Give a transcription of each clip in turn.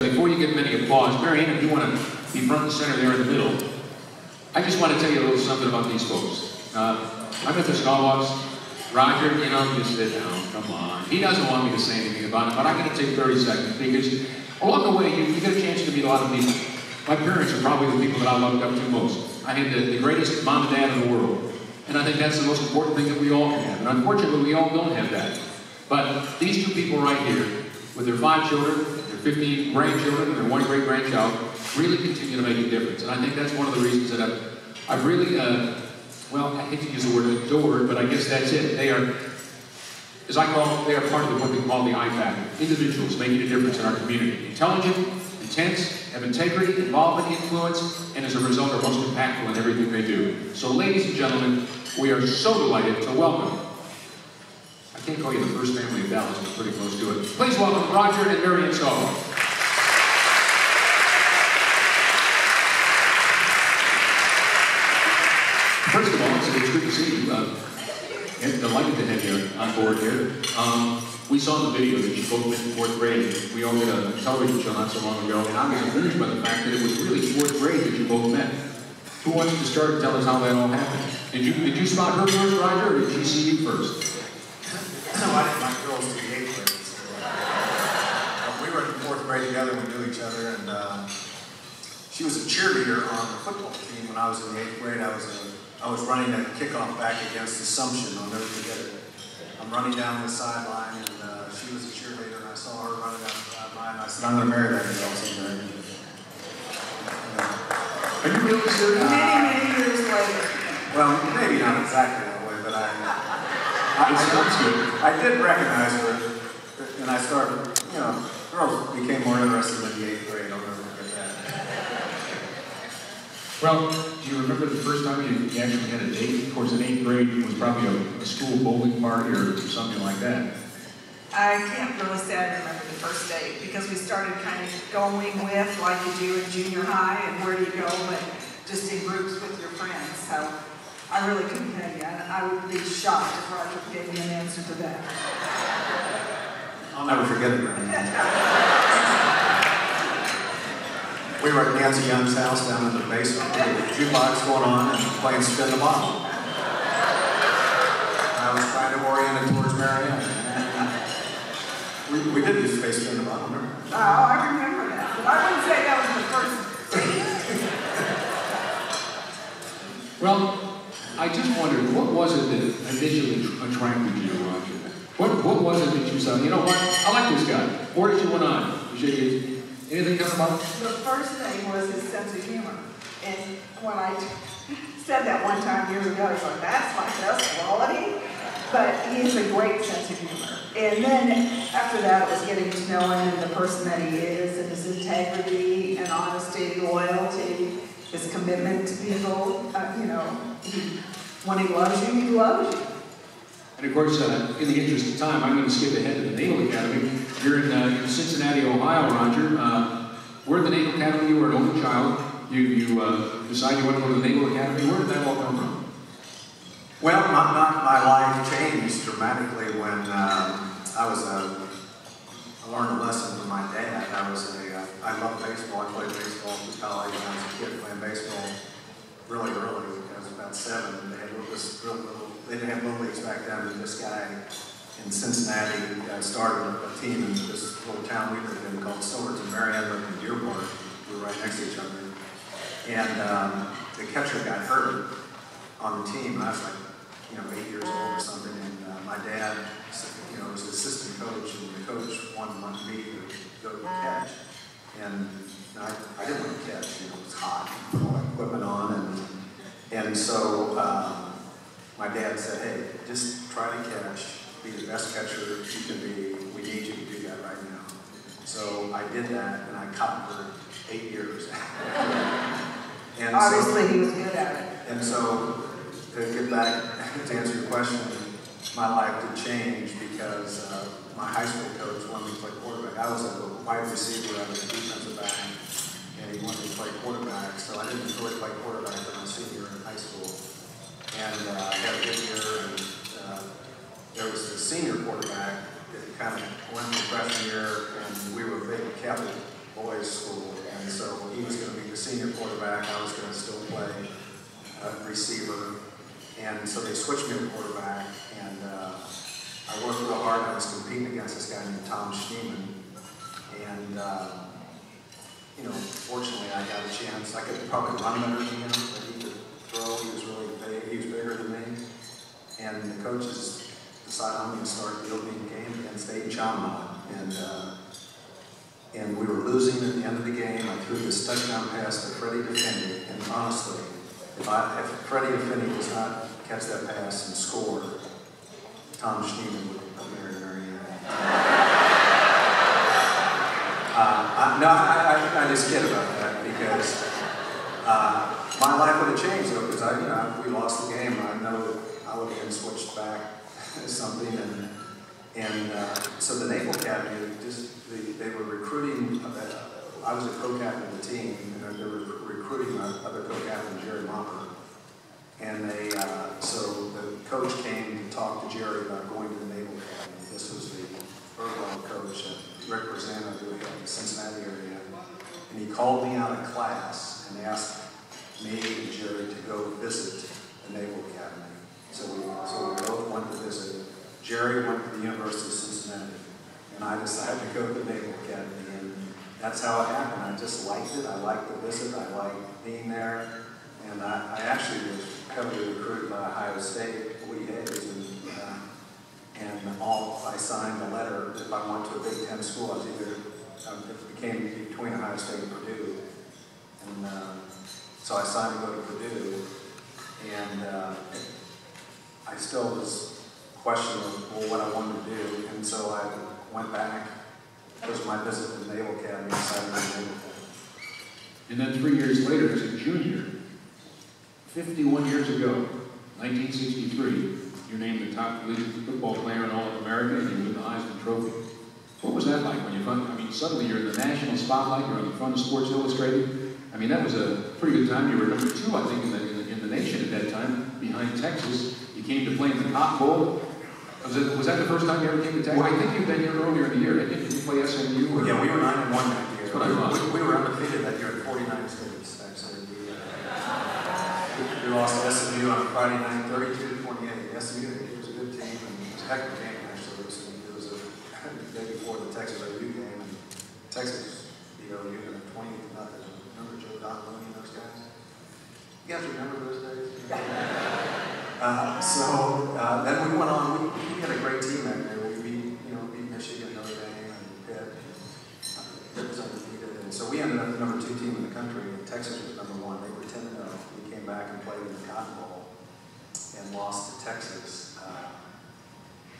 Before you get many applause, Marianne, if you want to be front and center there in the middle, I just want to tell you a little something about these folks. I'm at the Staubachs. Roger, you know, just sit down, come on. He doesn't want me to say anything about it, but I'm going to take 30 seconds because along the way, you get a chance to meet a lot of people. My parents are probably the people that I loved up to most. I had the greatest mom and dad in the world. And I think that's the most important thing that we all can have. And unfortunately, we all don't have that. But these two people right here, with their 5 children, their 15 grandchildren, and their 1 great-grandchild, really continue to make a difference. And I think that's one of the reasons that I've really, well, I hate to use the word adored, but I guess that's it. They are, as I call them, they are part of what we call the I factor. Individuals making a difference in our community. Intelligent, intense, have integrity, involvement, influence, and as a result are most impactful in everything they do. So ladies and gentlemen, we are so delighted to welcome, I can't call you the first family of Dallas, but pretty close to it. Please welcome Roger and Marianne Staubach. First of all, it's good to see you. And delighted to have you on board here. We saw in the video that you both went in 4th grade. We all did a television show not so long ago, and I was amused by the fact that it was really 4th grade that you both met. Who wants to start and tell us how that all happened? Did you spot her first, Roger, or did she see you first? No, I didn't like girls to the 8th grade. So, we were in 4th grade together, we knew each other, and she was a cheerleader on the football team when I was in the 8th grade. I was running that kickoff back against Assumption. I'll never forget it. I'm running down the sideline, and she was a cheerleader, and I saw her running down the sideline. I said, I'm going to marry that girl someday. Are you really serious? Many years later. Well, maybe not exactly that way, but I did recognize her, and I started, you know, girls became more interested in the 8th grade. I'll never forget that. Well, do you remember the first time you actually had a date? Of course, in 8th grade it was probably a school bowling party or something like that. I can't really say I remember the first date because we started kind of going with like you do in junior high and where do you go, but just in groups with your friends. So I really couldn't tell you. I would be shocked if Roger gave me an answer to that. I'll never forget it. We were at Nancy Young's house down in the basement with a jukebox going on and playing Spin the Bottle. I was trying to orient it towards Marianne. We did use Space Spin the Bottle, remember? Oh, I remember that. But I wouldn't say that was the first. Well, I just wondered, what was it that initially attracted you to Roger? What was it that you saw? You know what? I like this guy. Where did you went on? Anything come about? The first thing was his sense of humor. And when I said that one time years ago, I was like, that's my best quality. But he has a great sense of humor. And then after that, it was getting to know him and the person that he is, and his integrity and honesty, loyalty, his commitment to people. You know, when he loves you, he loves you. And of course, in the interest of time, I'm going to skip ahead to the Naval Academy. You're in Cincinnati, Ohio, Roger. We're at the Naval Academy. You were an only child. You decided you want to go to the Naval Academy. Where did that all come from? Well, my life changed dramatically when I learned a lesson from my dad. I loved baseball. I played baseball through college when I was a kid playing baseball really early. I was about 7. They didn't have little leagues back then. And this guy in Cincinnati started a team in this little town we lived in called Silverton. Marianne lived in Deer Park. We were right next to each other. And the catcher got hurt on the team. And I was like, 8 years old or something. And my dad, was an assistant coach, and the coach wanted me to go to catch. And I didn't want to catch. It was hot. Put all that equipment on, and so my dad said, "Hey, just try to catch. Be the best catcher you can be. We need you to do that right now." So I did that, and I caught for 8 years. And obviously, he was good at it. And so, to get back to answer your question, my life did change because my high school coach wanted me to play quarterback. I was a wide receiver, I was a defensive back, and he wanted me to play quarterback. So I didn't really play quarterback for my senior in high school. And I had a good year, and there was a senior quarterback that kind of went through freshman year, and we were big Catholic boys' school, and so he was going to be the senior quarterback. I was going to still play receiver, and so they switched me to quarterback, and I worked real hard. I was competing against this guy named Tom Schneeman, and you know, fortunately I got a chance. I could probably run better than him, but he could throw. He was really big. He was bigger than me, and the coaches decided I'm going to start the opening game against Dayton Chalmont, and we were losing at the end of the game. I threw this touchdown pass to Freddie Defendi, and honestly, if Freddie Defendi does not catch that pass and score, Tom Schneeman would have married Marianne. I just kid about that because my life would have changed though, because if we lost the game, I know that I would have been switched back to something, and so the Naval Academy they were recruiting. I was a co-captain of the team, and they were recruiting my other co-captain, Jerry Mopper. And so the coach came to talk to Jerry about going to the Naval Academy. This was the Bergwell coach, Rick Rosanna, who was in the Cincinnati area. And he called me out of class and asked me and Jerry to go visit the Naval Academy. So we both went to visit. Jerry went to the University of Cincinnati, and I decided to go to the Naval Academy. And that's how it happened. I just liked it. I liked the visit. I liked being there. And I actually was heavily recruited by Ohio State, Lee Hayes, and I signed a letter if I went to a Big Ten school. I was either, it became between Ohio State and Purdue. And so I signed to go to Purdue. And I still was questioning what I wanted to do. And so I went back. It was my visit to the Naval Academy. I signed to the Naval Academy. And then 3 years later, as a junior, 51 years ago, 1963, you're named the top collegiate football player in all of America, and you win the Heisman Trophy. What was that like when you suddenly you're in the national spotlight, you're on the front of Sports Illustrated. I mean, that was a pretty good time. You were number 2, I think, in the nation at that time, behind Texas. You came to play in the Cotton Bowl. Was that the first time you ever came to Texas? I think you've been here earlier in the year. Did you play SMU? Or? Yeah, we were 9-1 that year. That's what I thought. We were undefeated that year at 49 states, actually. We lost to SMU on Friday night, 32-28. SMU, it was a good team, and it was a heck of a game, actually. It was the day before the Texas OU game, and Texas beat OU in 20-0. Remember Joe Donley and those guys? You guys remember those days? Then we went on. We had a great team that year. We beat Michigan, Notre Dame, and Pitt. Pitt was undefeated, and so we ended up the number 2 team in the country. And Texas was number 1. They were 10-0. We came back and played in the Cotton Bowl and lost to Texas.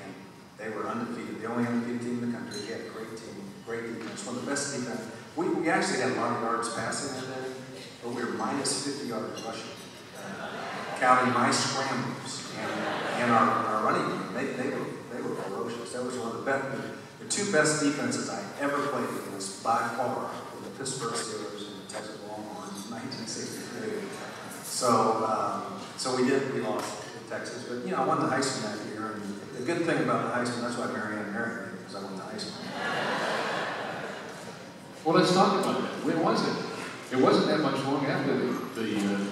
And they were undefeated. The only undefeated team in the country. They had a great team, great defense. One of the best defense. We actually had a lot of yards passing that day, but we were minus 50 yards rushing. Counting my scrambles and our running game, they were ferocious. That was one of the 2 best defenses I ever played against by far, were the Pittsburgh Steelers and the Texas Longhorns in 1963. So we lost to Texas, but I won the Heisman that year. And the good thing about the Heisman, that's why Marianne married me, because I won the Heisman. Well, let's talk about that. When was it? It wasn't that much long after the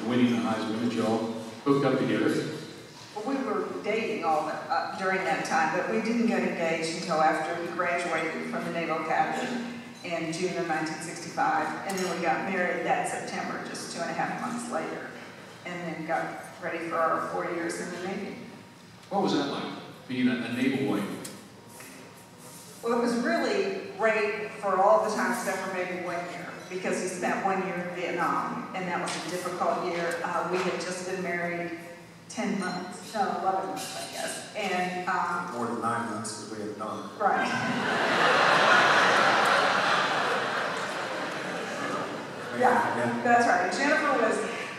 winning the Heisman that y'all hooked up together. Well, we were dating during that time, but we didn't get engaged until after we graduated from the Naval Academy in June of 1965, and then we got married that September, just 2.5 months later, and then got ready for our 4 years in the Navy. What was that like, being a naval wife? Well, it was really great for all the time except for maybe 1 year, because we spent 1 year in Vietnam, and that was a difficult year. We had just been married 11 months, I guess. And more than 9 months because we had done. Right. Yeah, that's right.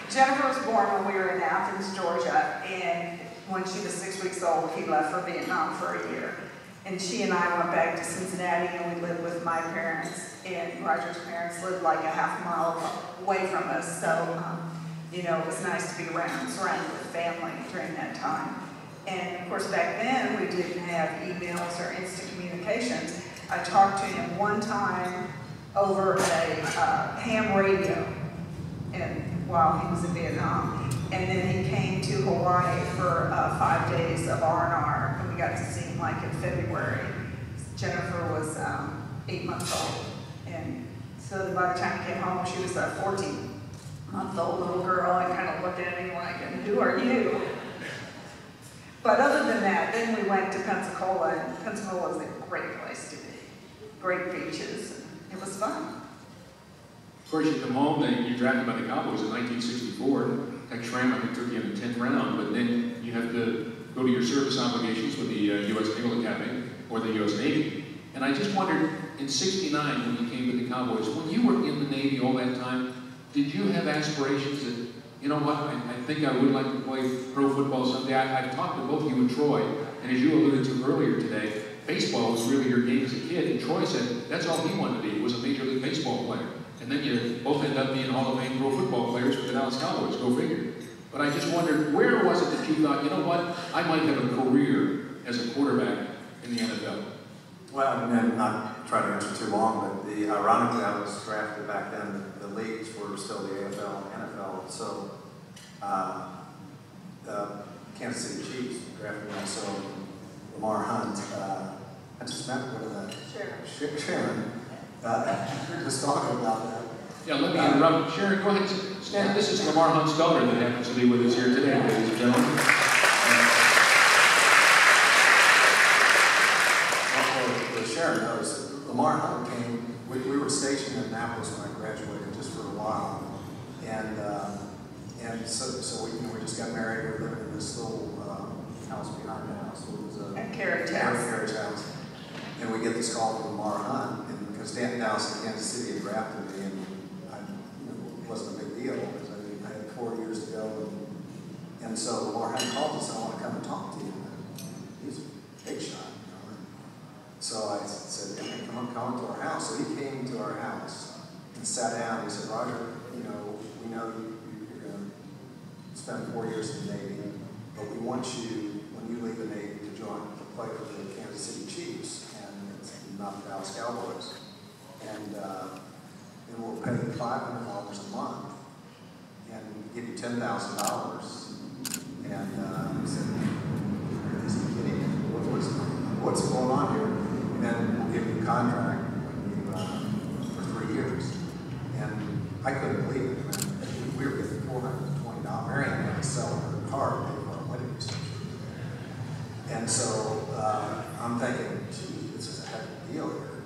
Jennifer was born when we were in Athens, Georgia, and when she was 6 weeks old, he left for Vietnam for a year. And she and I went back to Cincinnati, and we lived with my parents, and Roger's parents lived like a half mile away from us. So, it was nice to be surrounded with family during that time. And of course, back then, we didn't have emails or instant communications. I talked to him one time over a ham radio, and while he was in Vietnam. And then he came to Hawaii for 5 days of R&R, and we got to see him like in February. Jennifer was 8 months old, and so by the time he came home, she was a 14-month-old little girl, and kind of looked at me like, and who are you? But other than that, then we went to Pensacola, and Pensacola was a great place to be. Great beaches, and it was fun. Of course, you come home, you're drafted by the Cowboys in 1964. Tex Schramm, I think, took you in the 10th round, but then you have to go to your service obligations with the U.S. Naval Academy or the U.S. Navy. And I just wondered, in '69, when you came to the Cowboys, when you were in the Navy all that time, did you have aspirations that, you know what, I think I would like to play pro football someday? I've talked to both you and Troy, and as you alluded to earlier today, baseball was really your game as a kid, and Troy said that's all he wanted to be, was a Major League Baseball player. And then you both end up being Hall of Fame pro football players with the Dallas Cowboys, go figure. But I just wondered, where was it that you thought, you know what, I might have a career as a quarterback in the NFL? Well, and not try to answer too long, but ironically, I was drafted back then. The leagues were still the AFL and NFL, so the Kansas City Chiefs drafted me. So Lamar Hunt, I just met with Sharon. Just talking about that. Yeah, let me interrupt. Sharon, go ahead. Stan, this is Lamar Hunt's daughter that happens to be with us here today, ladies and gentlemen. Well, Sharon knows, Lamar Hunt came, we were stationed in Annapolis when I graduated, just for a while. And so we just got married. We were living in this little house behind the house. It was a carriage house. And we get this call from Lamar Hunt, and because Dallas and Kansas City had drafted me, and it wasn't a big deal because I had 4 years to go. And so Lamar Hunt called and said, I want to come and talk to you. And he's a big shot, you know. So I said, hey, come to our house. So he came to our house and sat down. He said, Roger, we know you're going to spend 4 years in the Navy, but we want you, when you leave the Navy, to play for the Kansas City Chiefs. Not the Dallas Cowboys, and we'll pay you $500 a month and give you $10,000. And he said, "Is he kidding me? What's going on here?" And then we'll give you a contract for 3 years. And I couldn't believe it. I mean, we were getting $420. Marianne had to sell her car to pay for our wedding reception. And so I'm thinking, gee, this is a heck of a deal here.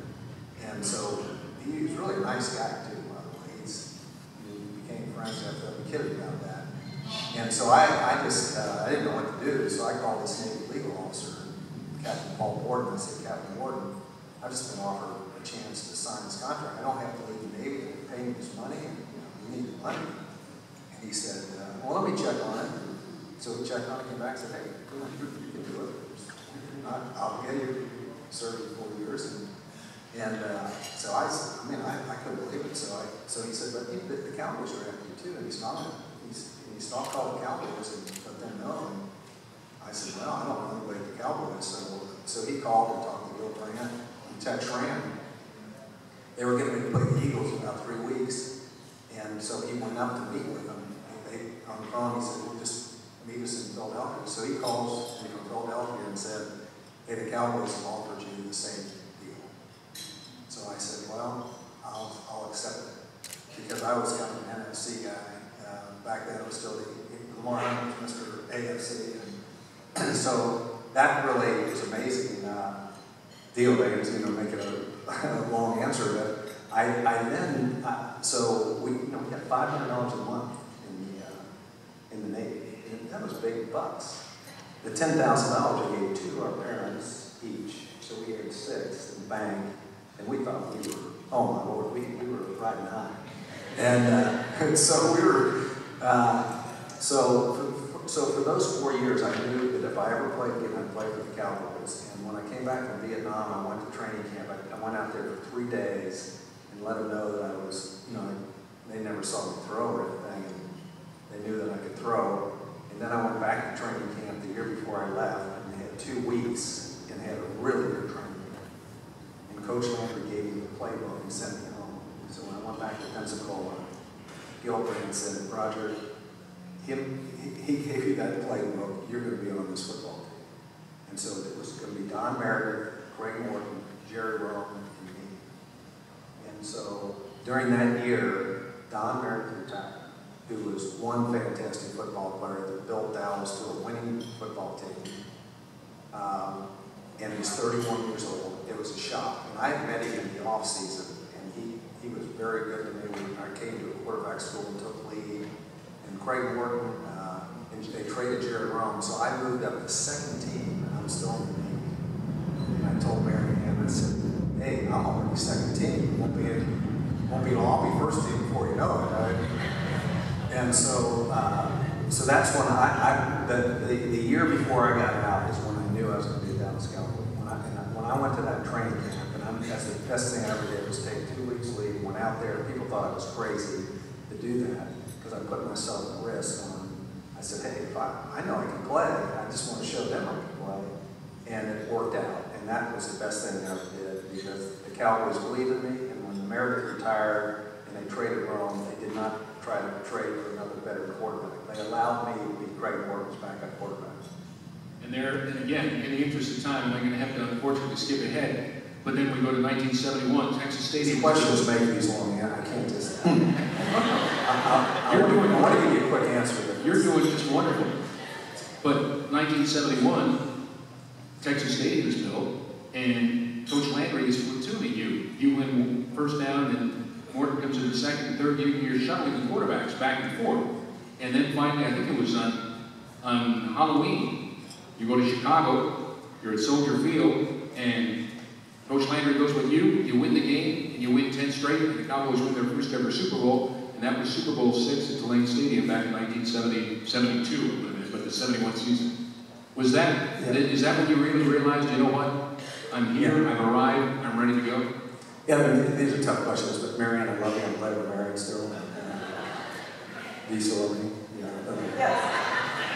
And so he was really a nice guy too, by the way. We became friends after we kidded about that. And so I didn't know what to do, so I called this Navy legal officer, Captain Paul Warden. I said, Captain Warden, I've just been offered a chance to sign this contract. I don't have to leave the Navy, they pay me this money, and we need the money. And he said, well, let me check on it. So he checked on it, came back and said, hey, you can do it. I'll get you served 4 years. And so I couldn't believe it. So he said, but the Cowboys are after you too. And he's not called the Cowboys and let them know. And I said, well, I don't know anybody at the Cowboys. So he called and talked to Bill Grant and Tex Schramm. They were getting ready to play the Eagles in about 3 weeks. And so he went up to meet with them. On the phone, he said, well, just meet us in Philadelphia. So he calls me from Philadelphia and said, hey, the Cowboys have offered you the same deal. So I said, well, I'll accept it. Because I was kind of an NFC guy. Back then it was still Lamar Hunt was Mr. AFC. And so that really was amazing deal. They was make it a long answer, but I then, so we got $500 a month in the Navy. And that was big bucks. The $10,000 I gave to our parents each, so we had 6 in the bank, and we thought we were, oh my Lord, we were riding high. And so we were, so for those 4 years, I knew that if I ever played again, I'd play for the Cowboys. And when I came back from Vietnam, I went to training camp. I went out there for 3 days and let them know that I was, they never saw me throw or anything, and they knew that I could throw. And then I went back to training camp the year before I left, and they had 2 weeks and had a really good training camp. And Coach Landry gave me the playbook and sent me home. Pensacola. Gilbrand said, Roger, he gave you that playbook, you're going to be on this football team. And so it was going to be Don Meredith, Greg Morton, Jerry Rome, and me. And so during that year, Don Meredith retired, who was one fantastic football player that built Dallas to a winning football team. And he's 31 years old. It was a shock. And I had met him in the off season, and he was very good to me. I came to a quarterback school and took lead. And Craig Morton, and they traded Jerry Rome, so I moved up to second team, and I was still in the Navy. And I told Marianne, I said, hey, I'm already second team. Won't be long, I'll be first team before you know it. And so, so that's when the year before I got out is when I knew I was going to be a Dallas Cowboy. When I went to that training camp, and that's the best thing I ever did was take 2 weeks leave, went out there, people thought I was crazy to do that, because I put myself at risk. I said, hey, I know I can play, I just want to show them I can play. And it worked out, and that was the best thing I ever did, because the Cowboys believed in me, and when Meredith retired and they traded Rome, they did not try to trade for another better quarterback. They allowed me to be Craig Morton's backup quarterback. And again, in the interest of time, I'm going to have to unfortunately skip ahead, but then we go to 1971, Texas Stadium. These questions make these long, I can't just... I want to give you a quick answer. You're doing just wonderful. But 1971, Texas Stadium is built, and Coach Landry is platooning you. You win first down, and Morton comes in the second and third. You're shuttling the quarterbacks back and forth. And then finally, I think it was on Halloween, you go to Chicago, you're at Soldier Field, and Coach Landry goes with you, you win the game, and you win 10 straight, and the Cowboys win their first ever Super Bowl, and that was Super Bowl VI at Tulane Stadium back in 1972, but the 71 season. Was that, is that when you really realized, you know what, I'm here, I've arrived, I'm ready to go? Yeah, I mean, these are tough questions, but Marianne, I love you, I'm glad we're married still. Do you still love me? Yeah. Okay. Yes.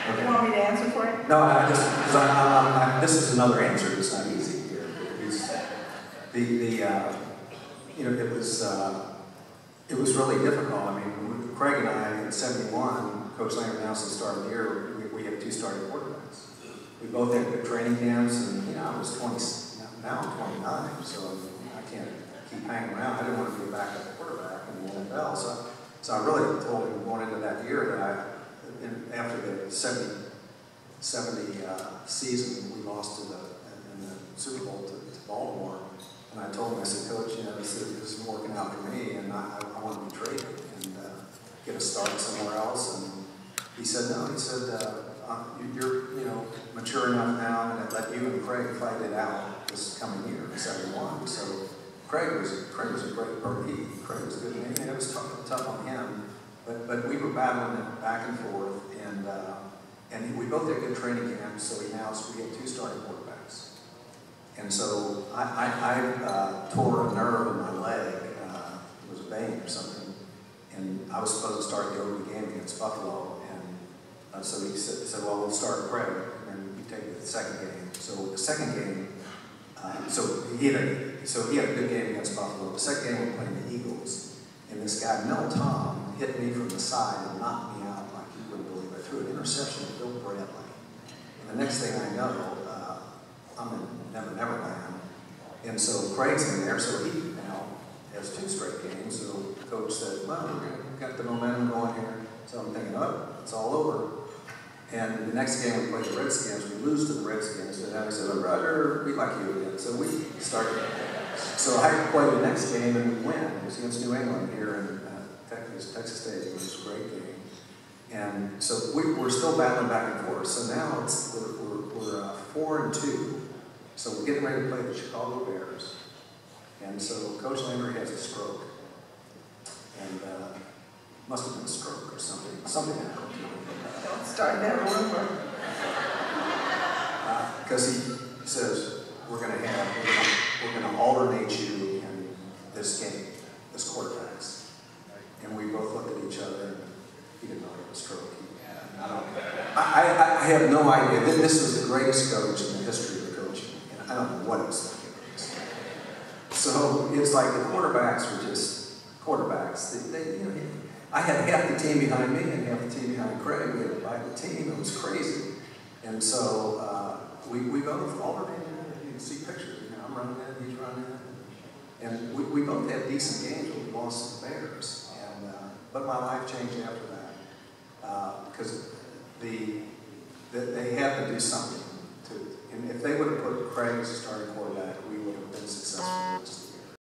Okay. You want me to answer for it? No, I just, because this is another answer, it's not easy here. You know, it was really difficult. I mean, Craig and I, in 71, Coach Landry announced at the start of the year, we have 2 starting quarterbacks. We both had good training camps, and, you know, I was 20, now I'm 29, so I can't keep hanging around. I didn't want to be a backup quarterback in the NFL, so I really told him going into that year that after the 70 season, we lost in the Super Bowl to Baltimore. And I told him, I said, Coach, you know, this isn't working out for me, and I want to be traded and get a start somewhere else. And he said, no. He said, you're mature enough now, and let you and Craig fight it out this coming year, 71. So Craig was a great person. Craig was good, and it was tough on him. But we were battling it back and forth, and we both had good training camps. So we had 2 starting quarterbacks. And so I tore a nerve in my leg. It was a vein or something. And I was supposed to start the opening game against Buffalo. And so he said, well, we'll start Craig, and you take the second game. So the second game, so he had a good game against Buffalo. The second game, we were playing the Eagles. And this guy, Mel Tom, hit me from the side and knocked me out like you wouldn't believe. I threw an interception to Bill Bradley. And the next thing I know, I'm in Neverland. And so Craig's in there, so he now has 2 straight games. So the coach said, well, we've got the momentum going here. So I'm thinking, oh, it's all over. And the next game we play the Redskins, we lose to the Redskins. And then I said, well, Roger, we like you again. So we started. So I played the next game and we win. It was against New England here in Texas Stadium. It was a great game. And so we're still battling back and forth. So now we're 4-2. So we're getting ready to play the Chicago Bears. And so Coach Landry has a stroke. And must have been a stroke or something. Something happened to him. Don't start that rumor. Because he says, we're going to alternate you in this game, as quarterbacks. And we both looked at each other, and he didn't know he had a stroke. I have no idea. This is the greatest coach in the history of coaching. And I don't know what it's like. So it's like the quarterbacks were just quarterbacks. guys. I had half the team behind me and half the team behind Craig. We had to divide the team. It was crazy. And so we both, all of you can see pictures. I'm running in, he's running in. And we both had decent games, but we lost to the Bears. And, but my life changed after that. Because they had to do something. And if they would have put Craig as a starting quarterback,